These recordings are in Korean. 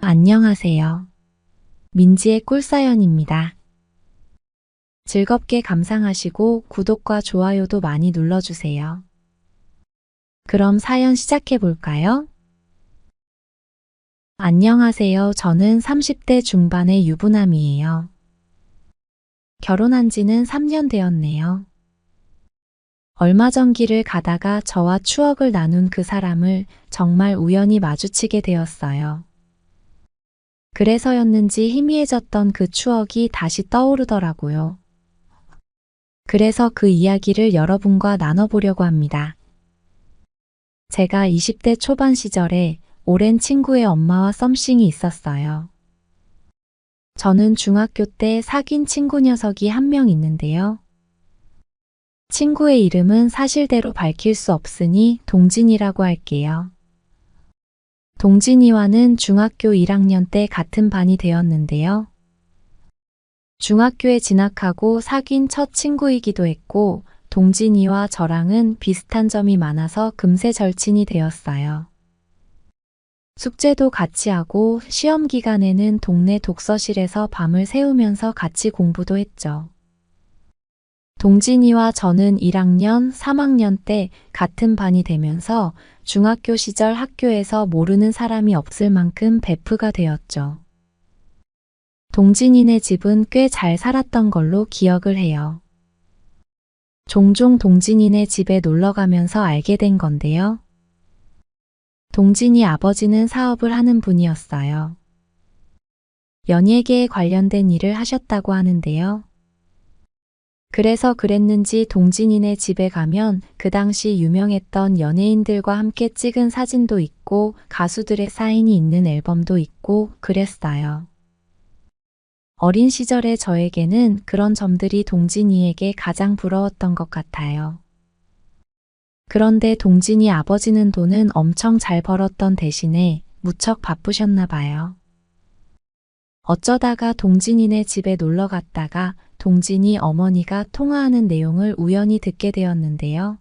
안녕하세요. 민지의 꿀사연입니다. 즐겁게 감상하시고 구독과 좋아요도 많이 눌러주세요. 그럼 사연 시작해 볼까요? 안녕하세요. 저는 30대 중반의 유부남이에요. 결혼한 지는 3년 되었네요. 얼마 전 길을 가다가 저와 추억을 나눈 그 사람을 정말 우연히 마주치게 되었어요. 그래서였는지 희미해졌던 그 추억이 다시 떠오르더라고요. 그래서 그 이야기를 여러분과 나눠보려고 합니다. 제가 20대 초반 시절에 오랜 친구의 엄마와 썸씽이 있었어요. 저는 중학교 때 사귄 친구 녀석이 한 명 있는데요. 친구의 이름은 사실대로 밝힐 수 없으니 동진이라고 할게요. 동진이와는 중학교 1학년 때 같은 반이 되었는데요. 중학교에 진학하고 사귄 첫 친구이기도 했고 동진이와 저랑은 비슷한 점이 많아서 금세 절친이 되었어요. 숙제도 같이 하고 시험 기간에는 동네 독서실에서 밤을 새우면서 같이 공부도 했죠. 동진이와 저는 1학년, 3학년 때 같은 반이 되면서 중학교 시절 학교에서 모르는 사람이 없을 만큼 베프가 되었죠. 동진이네 집은 꽤 잘 살았던 걸로 기억을 해요. 종종 동진이네 집에 놀러 가면서 알게 된 건데요. 동진이 아버지는 사업을 하는 분이었어요. 연예계에 관련된 일을 하셨다고 하는데요. 그래서 그랬는지 동진이네 집에 가면 그 당시 유명했던 연예인들과 함께 찍은 사진도 있고 가수들의 사인이 있는 앨범도 있고 그랬어요. 어린 시절의 저에게는 그런 점들이 동진이에게 가장 부러웠던 것 같아요. 그런데 동진이 아버지는 돈은 엄청 잘 벌었던 대신에 무척 바쁘셨나 봐요. 어쩌다가 동진이네 집에 놀러 갔다가 동진이 어머니가 통화하는 내용을 우연히 듣게 되었는데요.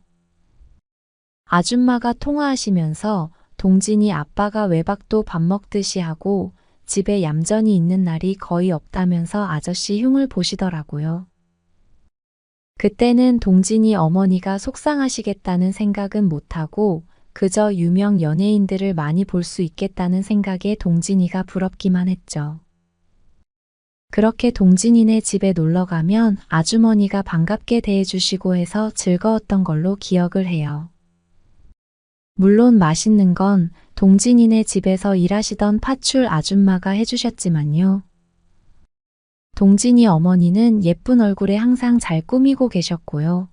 아줌마가 통화하시면서 동진이 아빠가 외박도 밥 먹듯이 하고 집에 얌전히 있는 날이 거의 없다면서 아저씨 흉을 보시더라고요. 그때는 동진이 어머니가 속상하시겠다는 생각은 못하고 그저 유명 연예인들을 많이 볼 수 있겠다는 생각에 동진이가 부럽기만 했죠. 그렇게 동진이네 집에 놀러 가면 아주머니가 반갑게 대해주시고 해서 즐거웠던 걸로 기억을 해요. 물론 맛있는 건 동진이네 집에서 일하시던 파출 아줌마가 해주셨지만요. 동진이 어머니는 예쁜 얼굴에 항상 잘 꾸미고 계셨고요.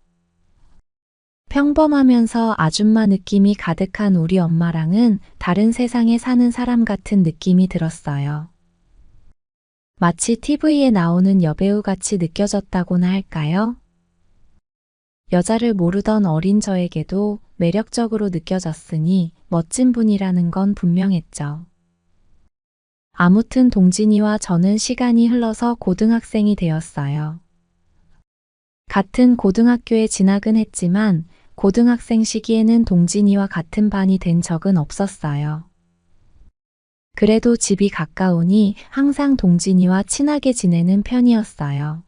평범하면서 아줌마 느낌이 가득한 우리 엄마랑은 다른 세상에 사는 사람 같은 느낌이 들었어요. 마치 TV에 나오는 여배우같이 느껴졌다고나 할까요? 여자를 모르던 어린 저에게도 매력적으로 느껴졌으니 멋진 분이라는 건 분명했죠. 아무튼 동진이와 저는 시간이 흘러서 고등학생이 되었어요. 같은 고등학교에 진학은 했지만 고등학생 시기에는 동진이와 같은 반이 된 적은 없었어요. 그래도 집이 가까우니 항상 동진이와 친하게 지내는 편이었어요.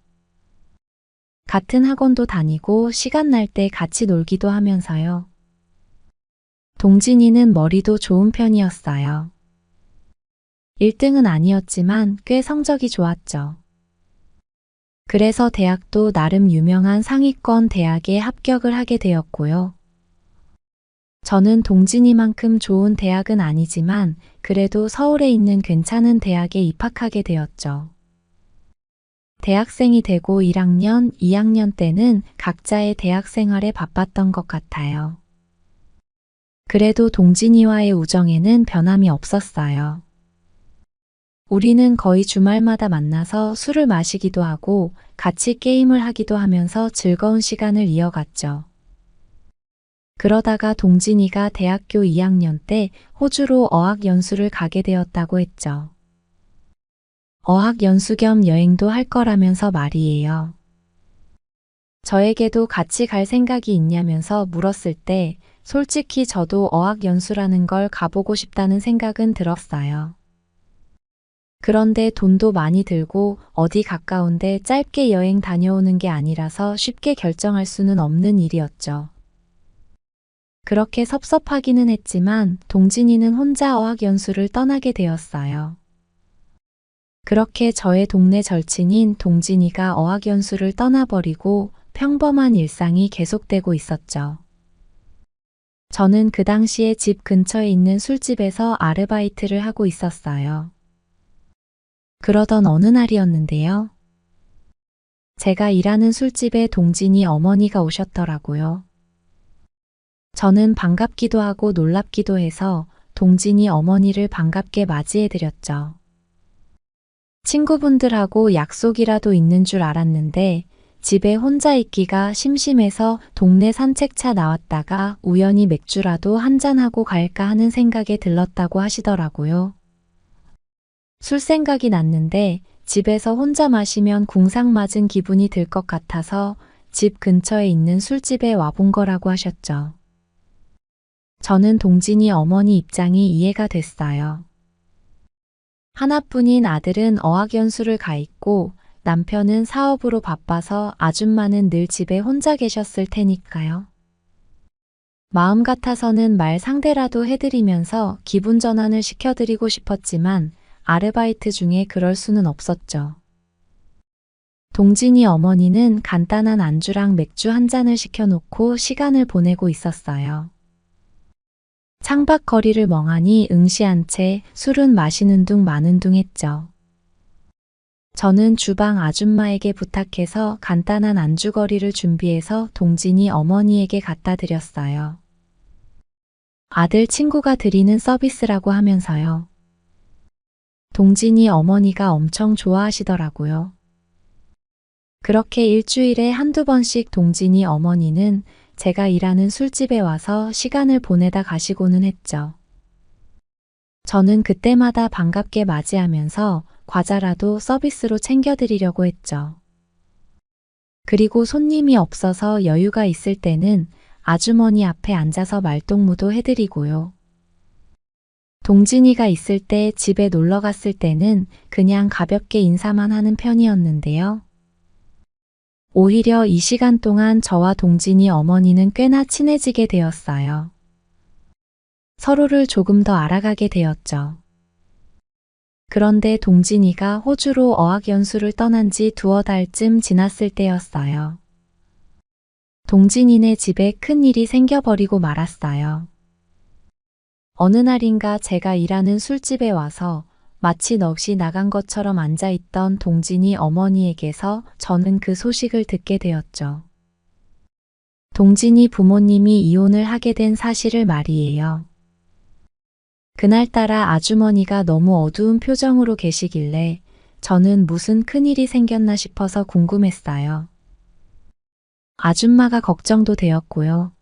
같은 학원도 다니고 시간 날 때 같이 놀기도 하면서요. 동진이는 머리도 좋은 편이었어요. 1등은 아니었지만 꽤 성적이 좋았죠. 그래서 대학도 나름 유명한 상위권 대학에 합격을 하게 되었고요. 저는 동진이만큼 좋은 대학은 아니지만 그래도 서울에 있는 괜찮은 대학에 입학하게 되었죠. 대학생이 되고 1학년, 2학년 때는 각자의 대학 생활에 바빴던 것 같아요. 그래도 동진이와의 우정에는 변함이 없었어요. 우리는 거의 주말마다 만나서 술을 마시기도 하고 같이 게임을 하기도 하면서 즐거운 시간을 이어갔죠. 그러다가 동진이가 대학교 2학년 때 호주로 어학연수를 가게 되었다고 했죠. 어학연수 겸 여행도 할 거라면서 말이에요. 저에게도 같이 갈 생각이 있냐면서 물었을 때 솔직히 저도 어학연수라는 걸 가보고 싶다는 생각은 들었어요. 그런데 돈도 많이 들고 어디 가까운데 짧게 여행 다녀오는 게 아니라서 쉽게 결정할 수는 없는 일이었죠. 그렇게 섭섭하기는 했지만 동진이는 혼자 어학연수를 떠나게 되었어요. 그렇게 저의 동네 절친인 동진이가 어학연수를 떠나버리고 평범한 일상이 계속되고 있었죠. 저는 그 당시에 집 근처에 있는 술집에서 아르바이트를 하고 있었어요. 그러던 어느 날이었는데요. 제가 일하는 술집에 동진이 어머니가 오셨더라고요. 저는 반갑기도 하고 놀랍기도 해서 동진이 어머니를 반갑게 맞이해드렸죠. 친구분들하고 약속이라도 있는 줄 알았는데 집에 혼자 있기가 심심해서 동네 산책차 나왔다가 우연히 맥주라도 한잔하고 갈까 하는 생각에 들렀다고 하시더라고요. 술 생각이 났는데 집에서 혼자 마시면 궁상맞은 기분이 들 것 같아서 집 근처에 있는 술집에 와본 거라고 하셨죠. 저는 동진이 어머니 입장이 이해가 됐어요. 하나뿐인 아들은 어학연수를 가 있고 남편은 사업으로 바빠서 아줌마는 늘 집에 혼자 계셨을 테니까요. 마음 같아서는 말 상대라도 해드리면서 기분 전환을 시켜드리고 싶었지만 아르바이트 중에 그럴 수는 없었죠. 동진이 어머니는 간단한 안주랑 맥주 한 잔을 시켜놓고 시간을 보내고 있었어요. 창밖 거리를 멍하니 응시한 채 술은 마시는 둥 마는 둥 했죠. 저는 주방 아줌마에게 부탁해서 간단한 안주거리를 준비해서 동진이 어머니에게 갖다 드렸어요. 아들 친구가 드리는 서비스라고 하면서요. 동진이 어머니가 엄청 좋아하시더라고요. 그렇게 일주일에 한두 번씩 동진이 어머니는 제가 일하는 술집에 와서 시간을 보내다 가시고는 했죠. 저는 그때마다 반갑게 맞이하면서 과자라도 서비스로 챙겨드리려고 했죠. 그리고 손님이 없어서 여유가 있을 때는 아주머니 앞에 앉아서 말동무도 해드리고요. 동진이가 있을 때 집에 놀러 갔을 때는 그냥 가볍게 인사만 하는 편이었는데요. 오히려 이 시간 동안 저와 동진이 어머니는 꽤나 친해지게 되었어요. 서로를 조금 더 알아가게 되었죠. 그런데 동진이가 호주로 어학연수를 떠난 지 두어 달쯤 지났을 때였어요. 동진이네 집에 큰일이 생겨버리고 말았어요. 어느 날인가 제가 일하는 술집에 와서 마치 넋이 나간 것처럼 앉아있던 동진이 어머니에게서 저는 그 소식을 듣게 되었죠. 동진이 부모님이 이혼을 하게 된 사실을 말이에요. 그날따라 아주머니가 너무 어두운 표정으로 계시길래 저는 무슨 큰일이 생겼나 싶어서 궁금했어요. 아줌마가 걱정도 되었고요.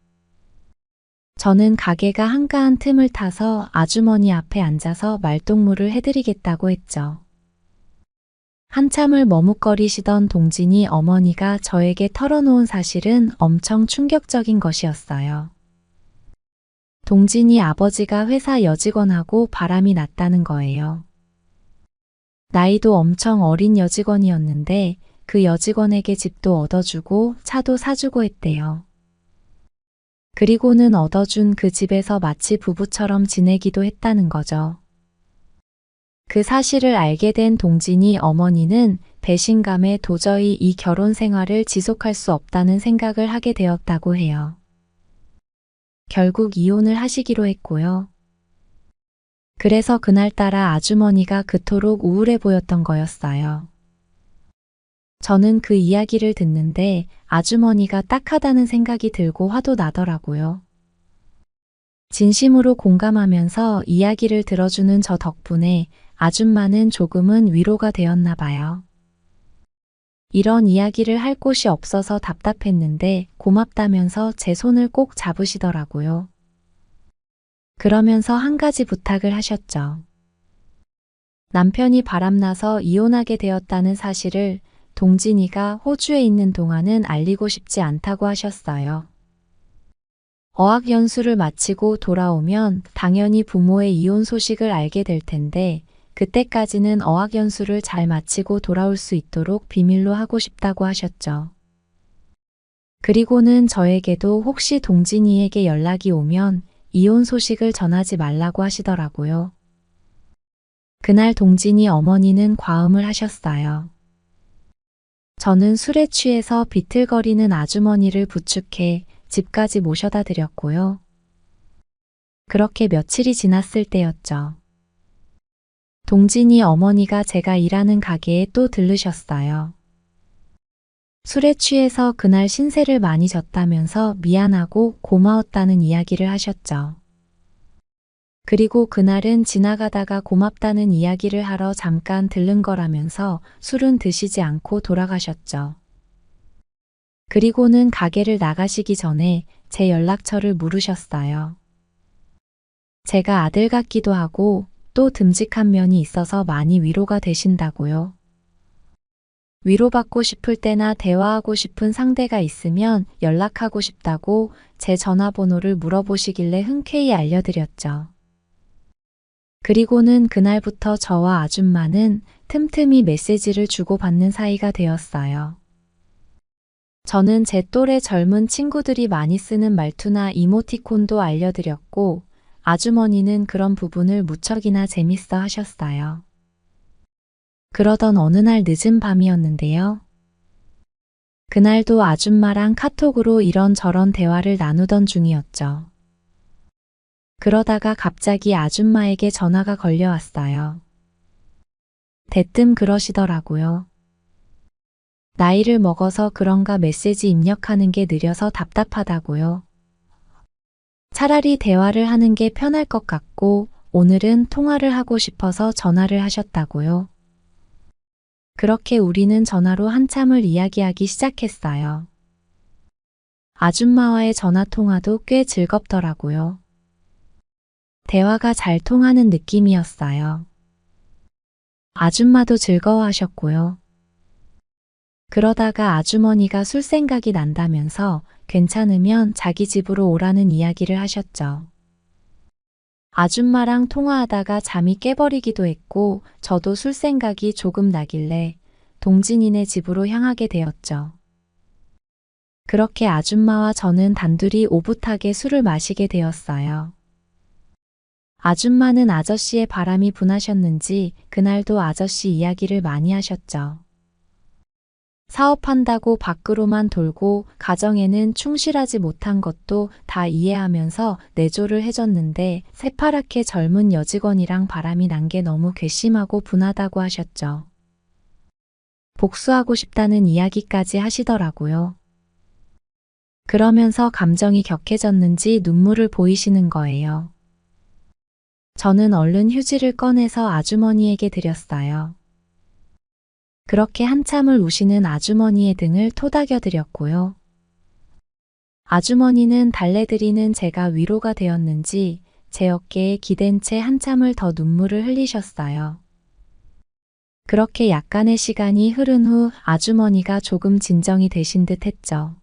저는 가게가 한가한 틈을 타서 아주머니 앞에 앉아서 말동무를 해드리겠다고 했죠. 한참을 머뭇거리시던 동진이 어머니가 저에게 털어놓은 사실은 엄청 충격적인 것이었어요. 동진이 아버지가 회사 여직원하고 바람이 났다는 거예요. 나이도 엄청 어린 여직원이었는데 그 여직원에게 집도 얻어주고 차도 사주고 했대요. 그리고는 얻어준 그 집에서 마치 부부처럼 지내기도 했다는 거죠. 그 사실을 알게 된 동진이 어머니는 배신감에 도저히 이 결혼 생활을 지속할 수 없다는 생각을 하게 되었다고 해요. 결국 이혼을 하시기로 했고요. 그래서 그날따라 아주머니가 그토록 우울해 보였던 거였어요. 저는 그 이야기를 듣는데 아주머니가 딱하다는 생각이 들고 화도 나더라고요. 진심으로 공감하면서 이야기를 들어주는 저 덕분에 아줌마는 조금은 위로가 되었나 봐요. 이런 이야기를 할 곳이 없어서 답답했는데 고맙다면서 제 손을 꼭 잡으시더라고요. 그러면서 한 가지 부탁을 하셨죠. 남편이 바람나서 이혼하게 되었다는 사실을 동진이가 호주에 있는 동안은 알리고 싶지 않다고 하셨어요. 어학연수를 마치고 돌아오면 당연히 부모의 이혼 소식을 알게 될 텐데 그때까지는 어학연수를 잘 마치고 돌아올 수 있도록 비밀로 하고 싶다고 하셨죠. 그리고는 저에게도 혹시 동진이에게 연락이 오면 이혼 소식을 전하지 말라고 하시더라고요. 그날 동진이 어머니는 과음을 하셨어요. 저는 술에 취해서 비틀거리는 아주머니를 부축해 집까지 모셔다 드렸고요. 그렇게 며칠이 지났을 때였죠. 동진이 어머니가 제가 일하는 가게에 또 들르셨어요. 술에 취해서 그날 신세를 많이 졌다면서 미안하고 고마웠다는 이야기를 하셨죠. 그리고 그날은 지나가다가 고맙다는 이야기를 하러 잠깐 들른 거라면서 술은 드시지 않고 돌아가셨죠. 그리고는 가게를 나가시기 전에 제 연락처를 물으셨어요. 제가 아들 같기도 하고 또 듬직한 면이 있어서 많이 위로가 되신다고요. 위로받고 싶을 때나 대화하고 싶은 상대가 있으면 연락하고 싶다고 제 전화번호를 물어보시길래 흔쾌히 알려드렸죠. 그리고는 그날부터 저와 아줌마는 틈틈이 메시지를 주고받는 사이가 되었어요. 저는 제 또래 젊은 친구들이 많이 쓰는 말투나 이모티콘도 알려드렸고, 아주머니는 그런 부분을 무척이나 재밌어 하셨어요. 그러던 어느 날 늦은 밤이었는데요. 그날도 아줌마랑 카톡으로 이런저런 대화를 나누던 중이었죠. 그러다가 갑자기 아줌마에게 전화가 걸려왔어요. 대뜸 그러시더라고요. 나이를 먹어서 그런가 메시지 입력하는 게 느려서 답답하다고요. 차라리 대화를 하는 게 편할 것 같고 오늘은 통화를 하고 싶어서 전화를 하셨다고요. 그렇게 우리는 전화로 한참을 이야기하기 시작했어요. 아줌마와의 전화 통화도 꽤 즐겁더라고요. 대화가 잘 통하는 느낌이었어요. 아줌마도 즐거워하셨고요. 그러다가 아주머니가 술 생각이 난다면서 괜찮으면 자기 집으로 오라는 이야기를 하셨죠. 아줌마랑 통화하다가 잠이 깨버리기도 했고 저도 술 생각이 조금 나길래 동진이네 집으로 향하게 되었죠. 그렇게 아줌마와 저는 단둘이 오붓하게 술을 마시게 되었어요. 아줌마는 아저씨의 바람이 분하셨는지 그날도 아저씨 이야기를 많이 하셨죠. 사업한다고 밖으로만 돌고 가정에는 충실하지 못한 것도 다 이해하면서 내조를 해줬는데 새파랗게 젊은 여직원이랑 바람이 난 게 너무 괘씸하고 분하다고 하셨죠. 복수하고 싶다는 이야기까지 하시더라고요. 그러면서 감정이 격해졌는지 눈물을 보이시는 거예요. 저는 얼른 휴지를 꺼내서 아주머니에게 드렸어요. 그렇게 한참을 우시는 아주머니의 등을 토닥여 드렸고요. 아주머니는 달래드리는 제가 위로가 되었는지 제 어깨에 기댄 채 한참을 더 눈물을 흘리셨어요. 그렇게 약간의 시간이 흐른 후 아주머니가 조금 진정이 되신 듯 했죠.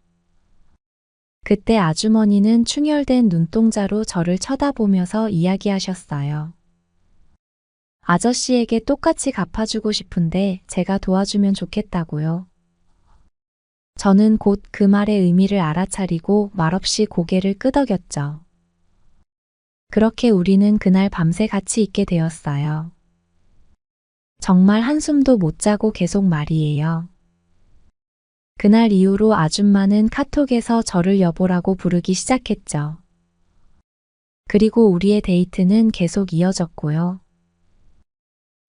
그때 아주머니는 충혈된 눈동자로 저를 쳐다보면서 이야기하셨어요. 아저씨에게 똑같이 갚아주고 싶은데 제가 도와주면 좋겠다고요. 저는 곧 그 말의 의미를 알아차리고 말없이 고개를 끄덕였죠. 그렇게 우리는 그날 밤새 같이 있게 되었어요. 정말 한숨도 못 자고 계속 말이에요. 그날 이후로 아줌마는 카톡에서 저를 여보라고 부르기 시작했죠. 그리고 우리의 데이트는 계속 이어졌고요.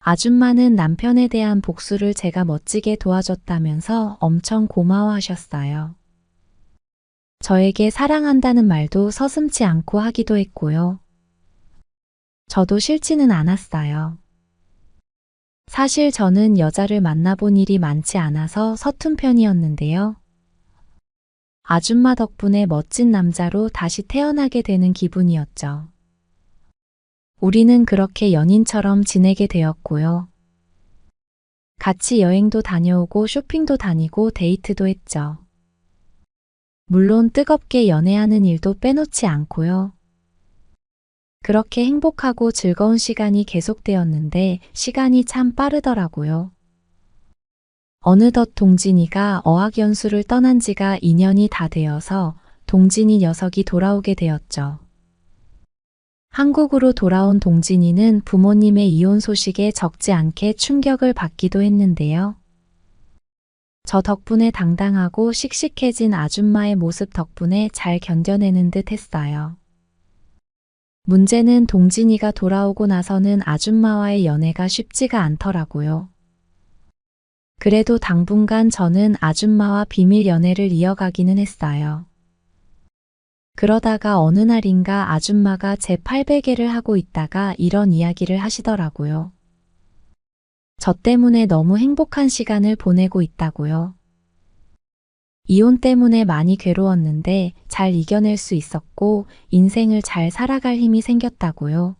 아줌마는 남편에 대한 복수를 제가 멋지게 도와줬다면서 엄청 고마워하셨어요. 저에게 사랑한다는 말도 서슴지 않고 하기도 했고요. 저도 싫지는 않았어요. 사실 저는 여자를 만나본 일이 많지 않아서 서툰 편이었는데요. 아줌마 덕분에 멋진 남자로 다시 태어나게 되는 기분이었죠. 우리는 그렇게 연인처럼 지내게 되었고요. 같이 여행도 다녀오고 쇼핑도 다니고 데이트도 했죠. 물론 뜨겁게 연애하는 일도 빼놓지 않고요. 그렇게 행복하고 즐거운 시간이 계속되었는데 시간이 참 빠르더라고요. 어느덧 동진이가 어학연수를 떠난 지가 2년이 다 되어서 동진이 녀석이 돌아오게 되었죠. 한국으로 돌아온 동진이는 부모님의 이혼 소식에 적지 않게 충격을 받기도 했는데요. 저 덕분에 당당하고 씩씩해진 아줌마의 모습 덕분에 잘 견뎌내는 듯 했어요. 문제는 동진이가 돌아오고 나서는 아줌마와의 연애가 쉽지가 않더라고요. 그래도 당분간 저는 아줌마와 비밀 연애를 이어가기는 했어요. 그러다가 어느 날인가 아줌마가 제 팔베개를 하고 있다가 이런 이야기를 하시더라고요. 저 때문에 너무 행복한 시간을 보내고 있다고요. 이혼 때문에 많이 괴로웠는데 잘 이겨낼 수 있었고 인생을 잘 살아갈 힘이 생겼다고요.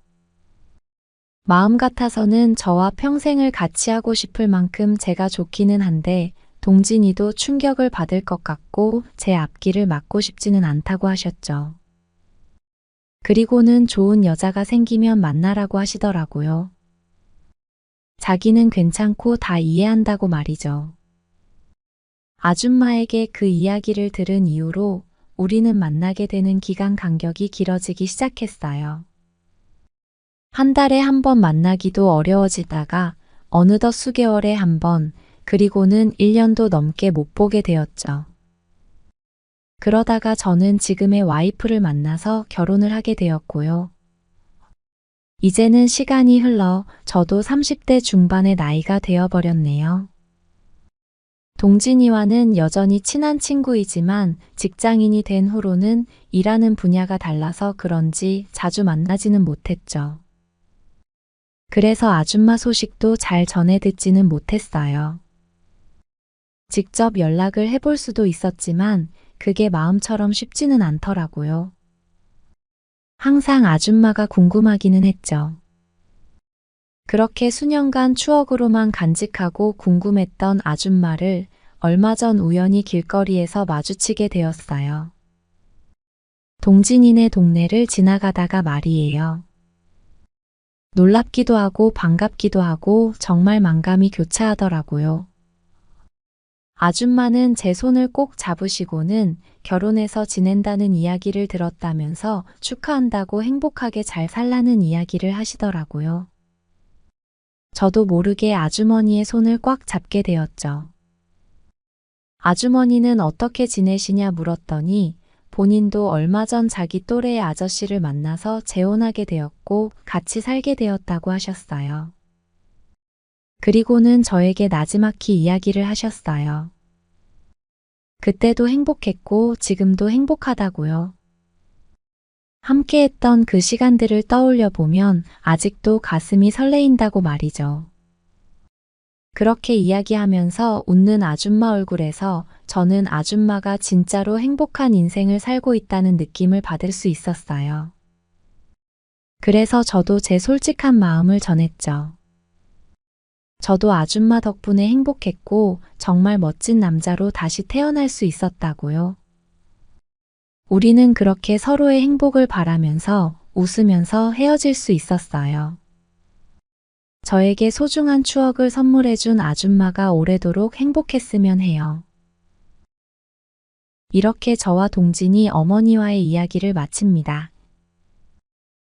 마음 같아서는 저와 평생을 같이 하고 싶을 만큼 제가 좋기는 한데 동진이도 충격을 받을 것 같고 제 앞길을 막고 싶지는 않다고 하셨죠. 그리고는 좋은 여자가 생기면 만나라고 하시더라고요. 자기는 괜찮고 다 이해한다고 말이죠. 아줌마에게 그 이야기를 들은 이후로 우리는 만나게 되는 기간 간격이 길어지기 시작했어요. 한 달에 한 번 만나기도 어려워지다가 어느덧 수개월에 한 번, 그리고는 1년도 넘게 못 보게 되었죠. 그러다가 저는 지금의 와이프를 만나서 결혼을 하게 되었고요. 이제는 시간이 흘러 저도 30대 중반의 나이가 되어버렸네요. 동진이와는 여전히 친한 친구이지만 직장인이 된 후로는 일하는 분야가 달라서 그런지 자주 만나지는 못했죠. 그래서 아줌마 소식도 잘 전해 듣지는 못했어요. 직접 연락을 해볼 수도 있었지만 그게 마음처럼 쉽지는 않더라고요. 항상 아줌마가 궁금하기는 했죠. 그렇게 수년간 추억으로만 간직하고 궁금했던 아줌마를 얼마 전 우연히 길거리에서 마주치게 되었어요. 동진이네 동네를 지나가다가 말이에요. 놀랍기도 하고 반갑기도 하고 정말 만감이 교차하더라고요. 아줌마는 제 손을 꼭 잡으시고는 결혼해서 지낸다는 이야기를 들었다면서 축하한다고 행복하게 잘 살라는 이야기를 하시더라고요. 저도 모르게 아주머니의 손을 꽉 잡게 되었죠. 아주머니는 어떻게 지내시냐 물었더니 본인도 얼마 전 자기 또래의 아저씨를 만나서 재혼하게 되었고 같이 살게 되었다고 하셨어요. 그리고는 저에게 나지막히 이야기를 하셨어요. 그때도 행복했고 지금도 행복하다고요. 함께했던 그 시간들을 떠올려 보면 아직도 가슴이 설레인다고 말이죠. 그렇게 이야기하면서 웃는 아줌마 얼굴에서 저는 아줌마가 진짜로 행복한 인생을 살고 있다는 느낌을 받을 수 있었어요. 그래서 저도 제 솔직한 마음을 전했죠. 저도 아줌마 덕분에 행복했고 정말 멋진 남자로 다시 태어날 수 있었다고요. 우리는 그렇게 서로의 행복을 바라면서 웃으면서 헤어질 수 있었어요. 저에게 소중한 추억을 선물해준 아줌마가 오래도록 행복했으면 해요. 이렇게 저와 동진이 어머니와의 이야기를 마칩니다.